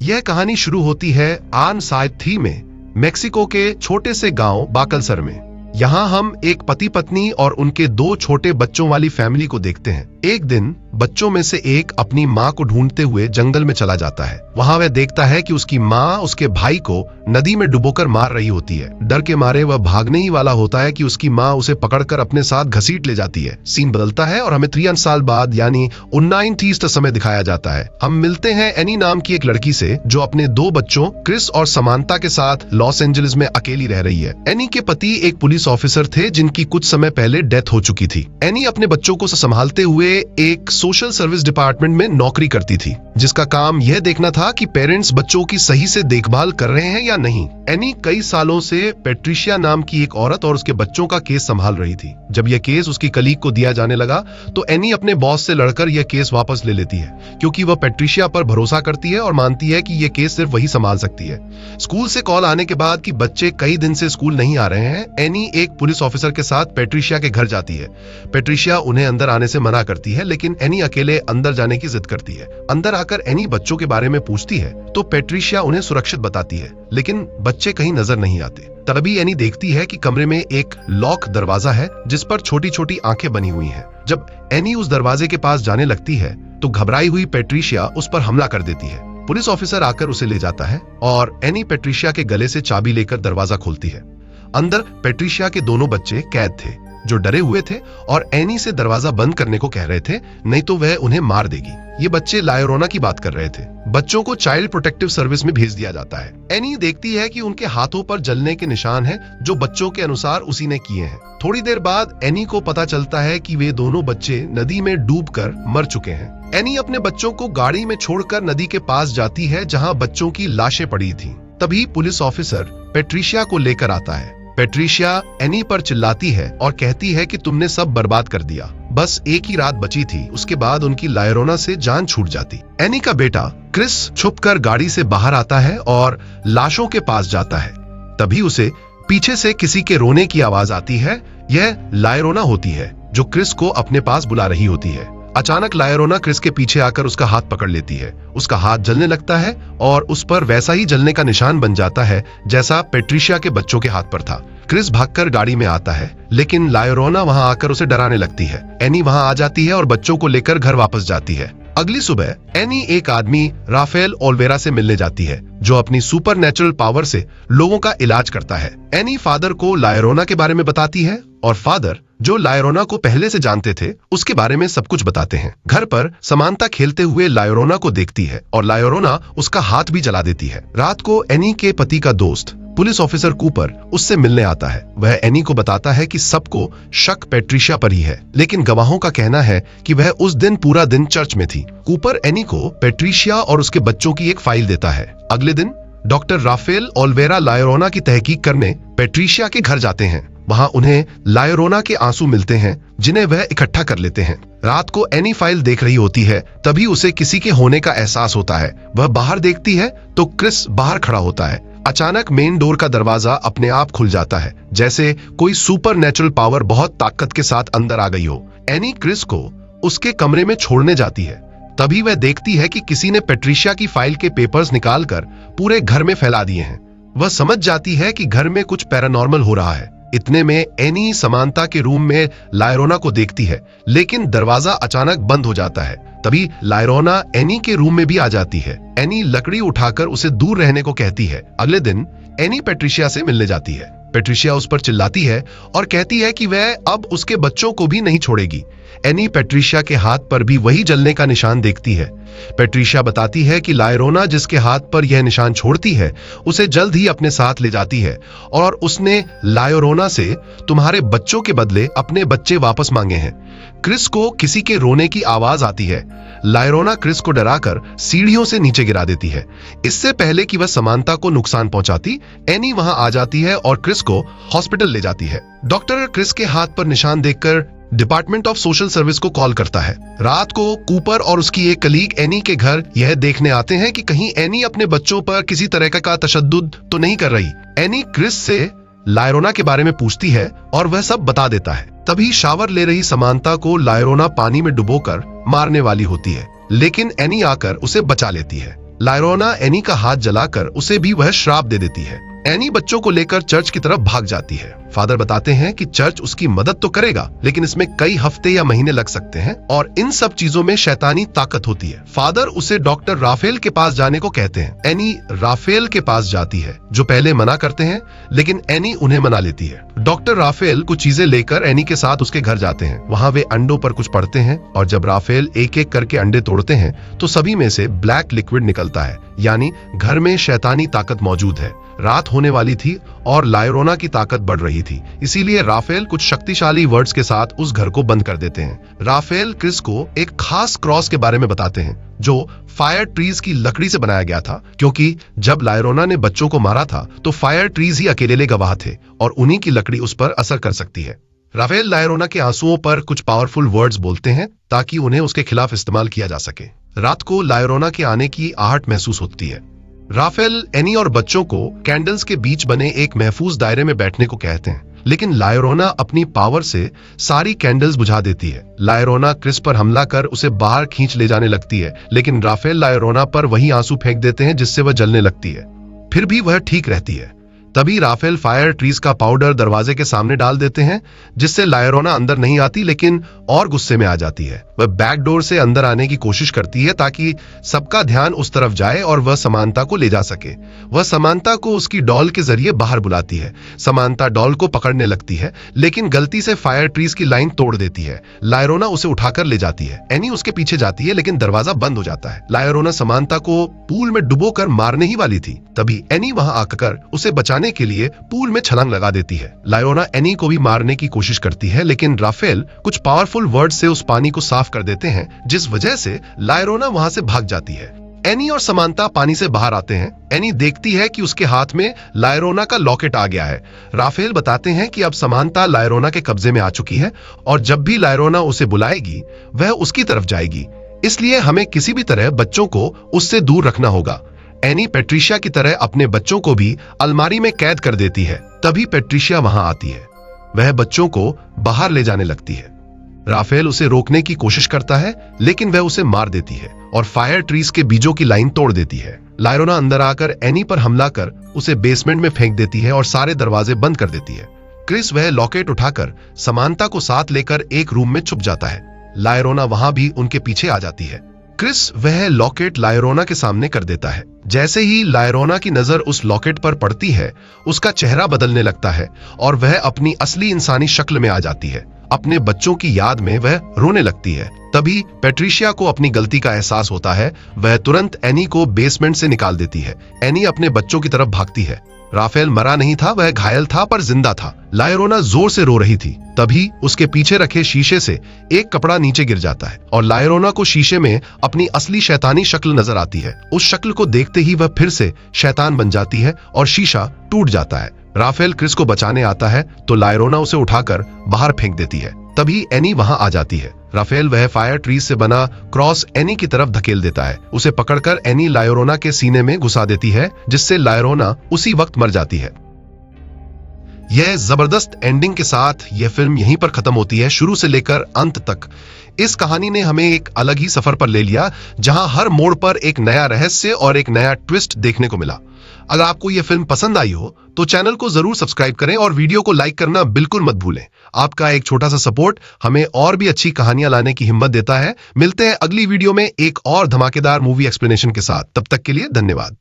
यह कहानी शुरू होती है आन साइथी में, मेक्सिको के छोटे से गांव बाकलसर में। यहाँ हम एक पति पत्नी और उनके 2 छोटे बच्चों वाली फैमिली को देखते हैं। एक दिन बच्चों में से एक अपनी माँ को ढूंढते हुए जंगल में चला जाता है। वहाँ वह देखता है कि उसकी माँ उसके भाई को नदी में डुबोकर मार रही होती है। डर के मारे वह भागने ही वाला होता है कि उसकी माँ उसे पकड़कर अपने साथ घसीट ले जाती है। सीन बदलता है और हमें 3 साल बाद यानी 1930 समय दिखाया जाता है। हम मिलते हैं एनी नाम की एक लड़की से जो अपने 2 बच्चों क्रिस और समांता के साथ लॉस एंजलिस में अकेली रह रही है। एनी के पति एक पुलिस ऑफिसर थे जिनकी कुछ समय पहले डेथ हो चुकी थी। एनी अपने बच्चों को संभालते हुए एक सोशल सर्विस डिपार्टमेंट में नौकरी करती थी, जिसका काम यह देखना था कि पेरेंट्स बच्चों की सही से देखभाल कर रहे हैं या नहीं। एनी कई सालों से पेट्रिशिया नाम की एक औरत और उसके बच्चों का केस संभाल रही थी। जब यह केस उसकी कलीग को दिया जाने लगा तो एनी अपने बॉस से लड़कर यह केस वापस ले लेती है, क्योंकि वह पेट्रिशिया पर भरोसा करती है और मानती है कि यह केस सिर्फ वही संभाल सकती है। स्कूल से कॉल आने के बाद कि बच्चे कई दिन से स्कूल नहीं आ रहे हैं, एनी एक पुलिस ऑफिसर के साथ पेट्रिशिया के घर जाती है। पेट्रिशिया उन्हें अंदर आने से मना करती है, लेकिन एनी अकेले अंदर जाने की जिद करती है। अंदर आकर एनी बच्चों के बारे में पूछती है तो पेट्रिशिया उन्हें सुरक्षित बताती है, लेकिन बच्चे कहीं नजर नहीं आते। तभी एनी देखती है कि कमरे में एक लॉक दरवाजा है जिस पर छोटी छोटी आंखें बनी हुई हैं। जब एनी उस दरवाजे के पास जाने लगती है तो घबराई हुई पेट्रिशिया उस पर हमला कर देती है। पुलिस ऑफिसर आकर उसे ले जाता है और एनी पेट्रिशिया के गले से चाबी लेकर दरवाजा खोलती है। अंदर पेट्रिशिया के दोनों बच्चे कैद थे जो डरे हुए थे और एनी से दरवाजा बंद करने को कह रहे थे, नहीं तो वह उन्हें मार देगी। ये बच्चे लायोरोना की बात कर रहे थे। बच्चों को चाइल्ड प्रोटेक्टिव सर्विस में भेज दिया जाता है। एनी देखती है कि उनके हाथों पर जलने के निशान हैं जो बच्चों के अनुसार उसी ने किए हैं। थोड़ी देर बाद एनी को पता चलता है कि वे दोनों बच्चे नदी में डूबकर मर चुके हैं। एनी अपने बच्चों को गाड़ी में छोड़कर नदी के पास जाती है जहाँ बच्चों की लाशें पड़ी थी। तभी पुलिस ऑफिसर पेट्रिशिया को लेकर आता है। पेट्रिशिया एनी पर चिल्लाती है और कहती है कि तुमने सब बर्बाद कर दिया, बस एक ही रात बची थी, उसके बाद उनकी लायोरोना से जान छूट जाती। एनी का बेटा क्रिस छुपकर गाड़ी से बाहर आता है और लाशों के पास जाता है। तभी उसे पीछे से किसी के रोने की आवाज आती है। यह लायोरोना होती है जो क्रिस को अपने पास बुला रही होती है। अचानक लायोरोना क्रिस के पीछे आकर उसका हाथ पकड़ लेती है। उसका हाथ जलने लगता है और उस पर वैसा ही जलने का निशान बन जाता है जैसा पेट्रिशिया के बच्चों के हाथ पर था। क्रिस भागकर गाड़ी में आता है, लेकिन लायोरोना वहां आकर उसे डराने लगती है। एनी वहां आ जाती है और बच्चों को लेकर घर वापस जाती है। अगली सुबह एनी एक आदमी राफेल ओल्वेरा से मिलने जाती है जो अपनी सुपरनैचुरल पावर से लोगों का इलाज करता है। एनी फादर को लायोरोना के बारे में बताती है और फादर, जो लायोरोना को पहले से जानते थे, उसके बारे में सब कुछ बताते हैं। घर पर समांता खेलते हुए लायोरोना को देखती है और लायोरोना उसका हाथ भी जला देती है। रात को एनी के पति का दोस्त पुलिस ऑफिसर कूपर उससे मिलने आता है। वह एनी को बताता है कि सबको शक पेट्रिशिया पर ही है, लेकिन गवाहों का कहना है कि वह उस दिन पूरा दिन चर्च में थी। कूपर एनी को पेट्रिशिया और उसके बच्चों की एक फाइल देता है। अगले दिन डॉक्टर राफेल ओल्वेरा लायोरोना की तहकीक करने पेट्रिशिया के घर जाते हैं। वहां उन्हें लायोरोना के आंसू मिलते हैं जिन्हें वह इकट्ठा कर लेते हैं। रात को एनी फाइल देख रही होती है, तभी उसे किसी के होने का एहसास होता है। वह बाहर देखती है तो क्रिस बाहर खड़ा होता है। अचानक मेन डोर का दरवाजा अपने आप खुल जाता है, जैसे कोई सुपरनैचुरल पावर बहुत ताकत के साथ अंदर आ गई हो। एनी क्रिस को उसके कमरे में छोड़ने जाती है। तभी वह देखती है कि किसी ने पेट्रिशिया की फाइल के पेपर्स निकालकर पूरे घर में फैला दिए हैं। वह समझ जाती है कि घर में कुछ पैरानॉर्मल हो रहा है। इतने में एनी समांता के रूम में लायोरोना को देखती है, लेकिन दरवाजा अचानक बंद हो जाता है। तभी लायोरोना एनी के रूम में भी आ जाती है। एनी लकड़ी उठाकर उसे दूर रहने को कहती है। अगले दिन एनी पेट्रिशिया से मिलने जाती है। पेट्रिशिया उस पर चिल्लाती है और कहती है कि वह अब उसके बच्चों को भी नहीं छोड़ेगी। एनी पेट्रिशिया के हाथ पर भी वही जलने का निशान देखती है। पेट्रिशिया बताती है कि लायोरोना जिसके हाथ पर यह निशान छोड़ती है उसे जल्द ही अपने साथ ले जाती है और उसने लायोरोना से तुम्हारे बच्चों के बदले अपने बच्चे वापस मांगे हैं। क्रिस को किसी के रोने की आवाज आती है। लायोरोना क्रिस को डराकर सीढ़ियों से नीचे गिरा देती है। इससे पहले कि वह समांता को नुकसान पहुंचाती, एनी वहां आ जाती है और क्रिस को हॉस्पिटल ले जाती है। डॉक्टर क्रिस के हाथ पर निशान देखकर डिपार्टमेंट ऑफ सोशल सर्विस को कॉल करता है। रात को कूपर और उसकी एक कलीग एनी के घर यह देखने आते हैं कि कहीं एनी अपने बच्चों पर किसी तरह का तशद्दुद तो नहीं कर रही। एनी क्रिस से लायोरोना के बारे में पूछती है और वह सब बता देता है। तभी शावर ले रही समांता को लायोरोना पानी में डुबोकर मारने वाली होती है, लेकिन एनी आकर उसे बचा लेती है। लायरोना एनी का हाथ जलाकर उसे भी वह श्राप दे देती है। एनी बच्चों को लेकर चर्च की तरफ भाग जाती है। फादर बताते हैं कि चर्च उसकी मदद तो करेगा, लेकिन इसमें कई हफ्ते या महीने लग सकते हैं और इन सब चीजों में शैतानी ताकत होती है। फादर उसे डॉक्टर राफेल के पास जाने को कहते हैं। एनी राफेल के पास जाती है, जो पहले मना करते हैं, लेकिन एनी उन्हें मना लेती है। डॉक्टर राफेल कुछ चीजें लेकर एनी के साथ उसके घर जाते हैं। वहां वे अंडों पर कुछ पढ़ते हैं और जब राफेल एक एक करके अंडे तोड़ते हैं तो सभी में से ब्लैक लिक्विड निकलता है, यानी घर में शैतानी ताकत मौजूद है। रात होने वाली थी और लायरोना की ताकत बढ़ रही थी, इसीलिए राफेल कुछ शक्तिशाली वर्ड्स के साथ उस घर को बंद कर देते हैं। राफेल क्रिस को एक खास क्रॉस के बारे में बताते हैं जो फायर ट्रीज की लकड़ी से बनाया गया था, क्योंकि जब लायरोना ने बच्चों को मारा था तो फायर ट्रीज ही अकेले गवाह थे और उन्हीं की लकड़ी उस पर असर कर सकती है। राफेल लायरोना के आंसुओं पर कुछ पावरफुल वर्ड्स बोलते हैं ताकि उन्हें उसके खिलाफ इस्तेमाल किया जा सके। रात को लायरोना के आने की आहट महसूस होती है। राफेल एनी और बच्चों को कैंडल्स के बीच बने एक महफूज दायरे में बैठने को कहते हैं, लेकिन लायरोना अपनी पावर से सारी कैंडल्स बुझा देती है। लायरोना क्रिस पर हमला कर उसे बाहर खींच ले जाने लगती है, लेकिन राफेल लायरोना पर वही आंसू फेंक देते हैं जिससे वह जलने लगती है। फिर भी वह ठीक रहती है। तभी राफेल फायर ट्रीज का पाउडर दरवाजे के सामने डाल देते हैं, जिससे लायरोना अंदर नहीं आती, लेकिन और गुस्से में आ जाती है। वह बैक डोर से अंदर आने की कोशिश करती है ताकि सबका ध्यान उस तरफ जाए और वह समानता को ले जा सके। वह समानता को उसकी डॉल के जरिए बाहर बुलाती है। समानता डॉल को पकड़ने लगती है, लेकिन गलती से फायर ट्रीज की लाइन तोड़ देती है। लायरोना उसे उठाकर ले जाती है। एनी उसके पीछे जाती है, लेकिन दरवाजा बंद हो जाता है। लायरोना समानता को पूल में डुबोकर मारने ही वाली थी, तभी एनी वहां आकर उसे बचाने के लिए पूल में छलांग लगा देती है। लायरोना एनी को भी मारने की कोशिश करती है, लेकिन राफेल कुछ पावरफुल वर्ड से उस पानी को साफ कर देते हैं, जिस वजह से लायरोना वहां से भाग जाती है। एनी और समानता पानी से बाहर आते हैं। एनी देखती है कि उसके हाथ में लायरोना का लॉकेट आ गया है। राफेल बताते हैं कि अब समानता लायरोना के कब्जे में आ चुकी है और जब भी लायरोना उसे बुलाएगी वह उसकी तरफ जाएगी, इसलिए हमें किसी भी तरह बच्चों को उससे दूर रखना होगा। एनी पेट्रिशिया की तरह अपने बच्चों को भी अलमारी में कैद कर देती है। तभी पेट्रिशिया वहां आती है। वह बच्चों को बाहर ले जाने लगती है। राफेल उसे रोकने की कोशिश करता है, लेकिन वह उसे मार देती है और फायर ट्रीज के बीजों की लाइन तोड़ देती है। लायरोना अंदर आकर एनी पर हमला कर उसे बेसमेंट में फेंक देती है और सारे दरवाजे बंद कर देती है। क्रिस वह लॉकेट उठाकर समानता को साथ लेकर एक रूम में छुप जाता है। लायरोना वहां भी उनके पीछे आ जाती है। क्रिस वह लॉकेट लायरोना के सामने कर देता है। जैसे ही लायरोना की नजर उस लॉकेट पर पड़ती है, उसका चेहरा बदलने लगता है और वह अपनी असली इंसानी शक्ल में आ जाती है। अपने बच्चों की याद में वह रोने लगती है। तभी पेट्रिशिया को अपनी गलती का एहसास होता है। वह तुरंत एनी को बेसमेंट से निकाल देती है। एनी अपने बच्चों की तरफ भागती है। राफेल मरा नहीं था, वह घायल था पर जिंदा था। लायरोना जोर से रो रही थी। तभी उसके पीछे रखे शीशे से एक कपड़ा नीचे गिर जाता है और लायरोना को शीशे में अपनी असली शैतानी शक्ल नजर आती है। उस शक्ल को देखते ही वह फिर से शैतान बन जाती है और शीशा टूट जाता है। राफेल क्रिस को बचाने आता है तो लायरोना उसे उठाकर बाहर फेंक देती है। तभी एनी वहां आ जाती है। राफेल वह फायर ट्रीज से बना क्रॉस एनी की तरफ धकेल देता है। उसे पकड़कर एनी लायरोना के सीने में घुसा देती है, जिससे लायरोना उसी वक्त मर जाती है। यह जबरदस्त एंडिंग के साथ यह फिल्म यहीं पर खत्म होती है। शुरू से लेकर अंत तक इस कहानी ने हमें एक अलग ही सफर पर ले लिया, जहां हर मोड़ पर एक नया रहस्य और एक नया ट्विस्ट देखने को मिला। अगर आपको यह फिल्म पसंद आई हो तो चैनल को जरूर सब्सक्राइब करें और वीडियो को लाइक करना बिल्कुल मत भूलें। आपका एक छोटा सा सपोर्ट हमें और भी अच्छी कहानियां लाने की हिम्मत देता है। मिलते हैं अगली वीडियो में एक और धमाकेदार मूवी एक्सप्लेनेशन के साथ। तब तक के लिए धन्यवाद।